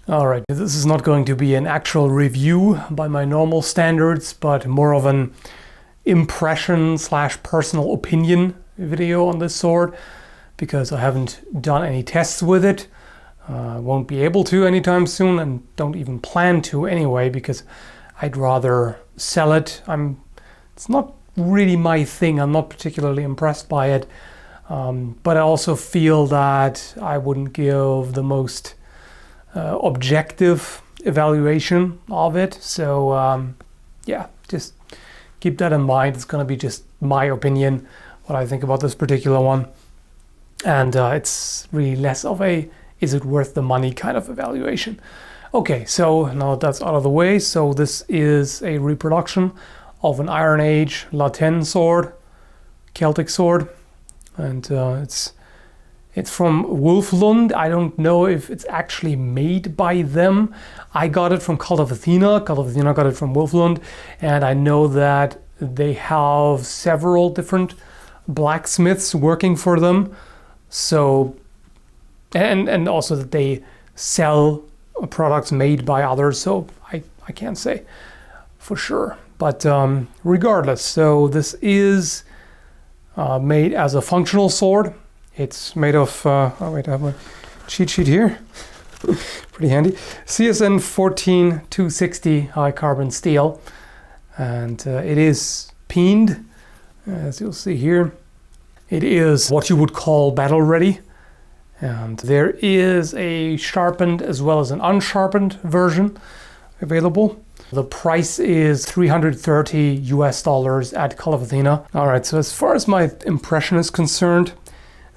Alright, this is not going to be an actual review by my normal standards, but more of an impression / personal opinion video on this sword, because I haven't done any tests with it. Won't be able to anytime soon, and don't even plan to anyway, because I'd rather sell it. It's not really my thing. I'm not particularly impressed by it, but I also feel that I wouldn't give the most objective evaluation of it. So yeah, just keep that in mind. It's going to be just my opinion, what I think about this particular one, and it's really less of a is it worth the money kind of evaluation. Okay, so now that's out of the way, so this is a reproduction of an Iron Age Latin sword, Celtic sword, and it's from Wulflund. I don't know if it's actually made by them. I got it from Cult of Athena. Cult of Athena got it from Wulflund, and I know that they have several different blacksmiths working for them. So, and also that they sell products made by others. So I can't say for sure. But regardless, so this is made as a functional sword. It's made of, oh wait, I have my cheat sheet here. Pretty handy. CSN 14260 high carbon steel. And it is peened, as you'll see here. It is what you would call battle ready. And there is a sharpened as well as an unsharpened version available. The price is $330 US at Call of Athena. All right, so as far as my impression is concerned,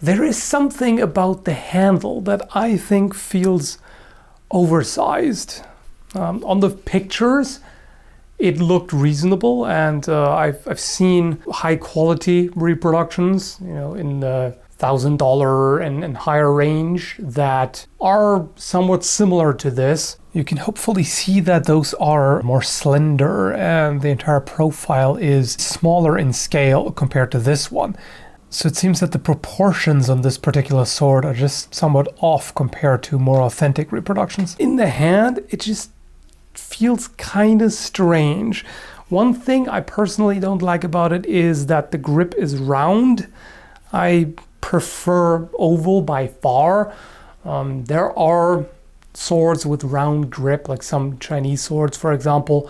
there is something about the handle that I think feels oversized. On the pictures, it looked reasonable, and I've seen high quality reproductions, in the $1,000 and higher range that are somewhat similar to this. You can hopefully see that those are more slender and the entire profile is smaller in scale compared to this one. So it seems that the proportions on this particular sword are just somewhat off compared to more authentic reproductions. In the hand, it just feels kind of strange. One thing I personally don't like about it is that the grip is round. I prefer oval by far. There are swords with round grip, like some Chinese swords, for example,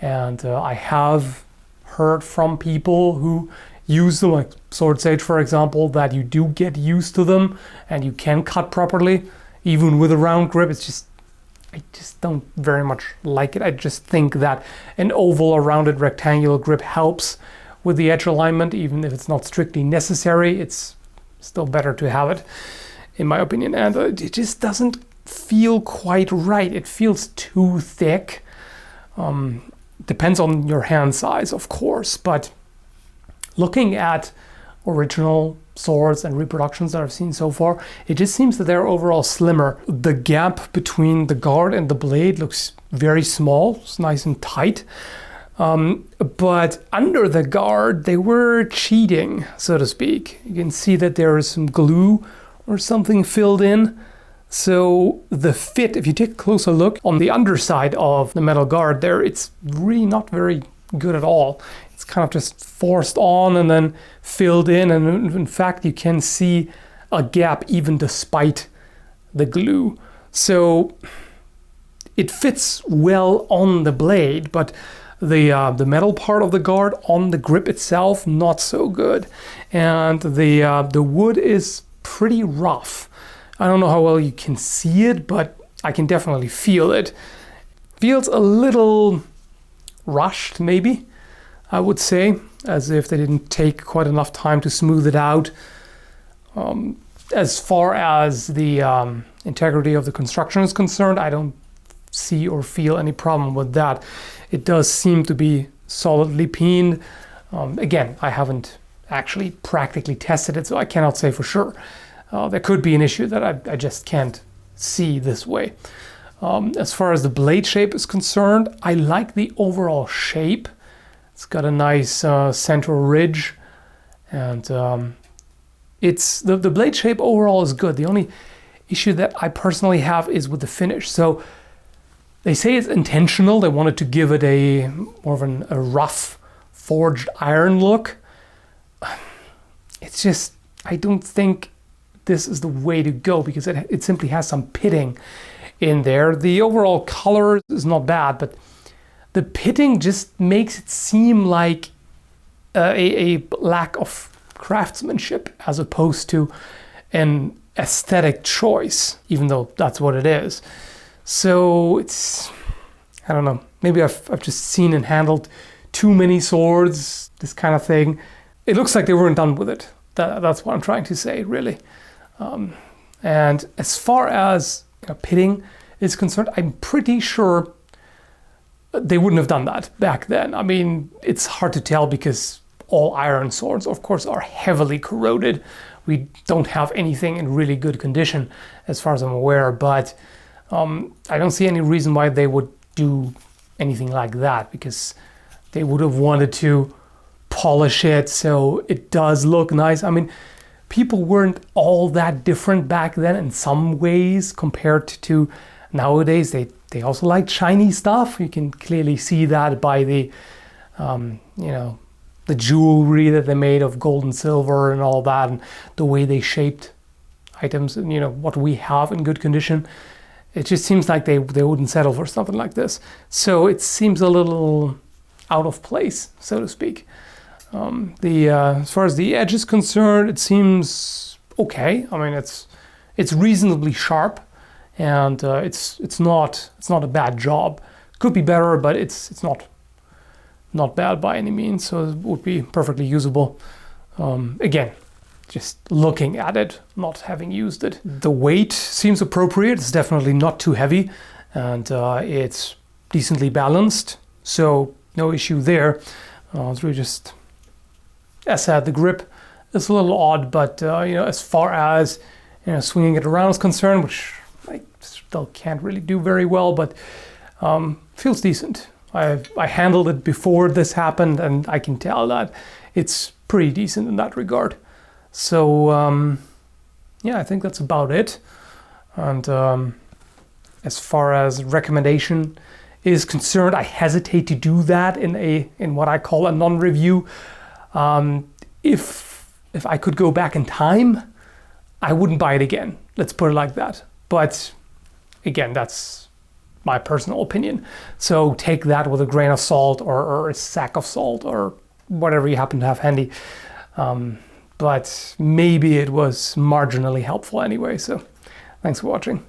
and I have heard from people who use them, like Sword Sage, for example, that you do get used to them and you can cut properly, even with a round grip. I just don't very much like it. I just think that an oval or rounded rectangular grip helps with the edge alignment, even if it's not strictly necessary. It's still better to have it, in my opinion. And it just doesn't feel quite right. It feels too thick. Depends on your hand size, of course, but looking at original swords and reproductions that I've seen so far, it just seems that they're overall slimmer. The gap between the guard and the blade looks very small. It's nice and tight. But under the guard, they were cheating, so to speak. You can see that there is some glue or something filled in. So the fit, if you take a closer look on the underside of the metal guard there, it's really not very good at all. It's kind of just forced on and then filled in. And in fact, you can see a gap even despite the glue. So it fits well on the blade, but the metal part of the guard on the grip itself, not so good. And the wood is pretty rough. I don't know how well you can see it, but I can definitely feel it. Feels a little rushed, maybe, I would say, as if they didn't take quite enough time to smooth it out. As far as the integrity of the construction is concerned, I don't see or feel any problem with that. It does seem to be solidly peened. Again, I haven't actually practically tested it, so I cannot say for sure. There could be an issue that I just can't see this way. As far as the blade shape is concerned, I like the overall shape. It's got a nice central ridge, and it's the blade shape overall is good. The only issue that I personally have is with the finish. So they say it's intentional. They wanted to give it a more of a rough forged iron look. It's just, I don't think this is the way to go, because it simply has some pitting in there. The overall color is not bad, but the pitting just makes it seem like a lack of craftsmanship as opposed to an aesthetic choice, even though that's what it is. So it's, I don't know, maybe I've just seen and handled too many swords, this kind of thing. It looks like they weren't done with it. That's what I'm trying to say, really. And as far as pitting is concerned, I'm pretty sure they wouldn't have done that back then. I mean, it's hard to tell because all iron swords, of course, are heavily corroded. We don't have anything in really good condition as far as I'm aware, but I don't see any reason why they would do anything like that, because they would have wanted to polish it so it does look nice. I mean, people weren't all that different back then in some ways compared to nowadays. They also liked shiny stuff. You can clearly see that by the the jewelry that they made of gold and silver and all that, and the way they shaped items, and what we have in good condition. It just seems like they wouldn't settle for something like this. So it seems a little out of place, so to speak. As far as the edge is concerned, it seems okay. I mean, it's reasonably sharp, and it's not a bad job. Could be better, but it's not bad by any means. So it would be perfectly usable. Again, just looking at it, not having used it. The weight seems appropriate. It's definitely not too heavy, and it's decently balanced. So no issue there. It's really just, as I said, the grip is a little odd, but as far as swinging it around is concerned, which I still can't really do very well, but feels decent. I handled it before this happened, and I can tell that it's pretty decent in that regard. So I think that's about it. And as far as recommendation is concerned, I hesitate to do that in what I call a non-review. If I could go back in time, I wouldn't buy it again. Let's put it like that. But again, that's my personal opinion. So take that with a grain of salt, or a sack of salt, or whatever you happen to have handy. But maybe it was marginally helpful anyway. So thanks for watching.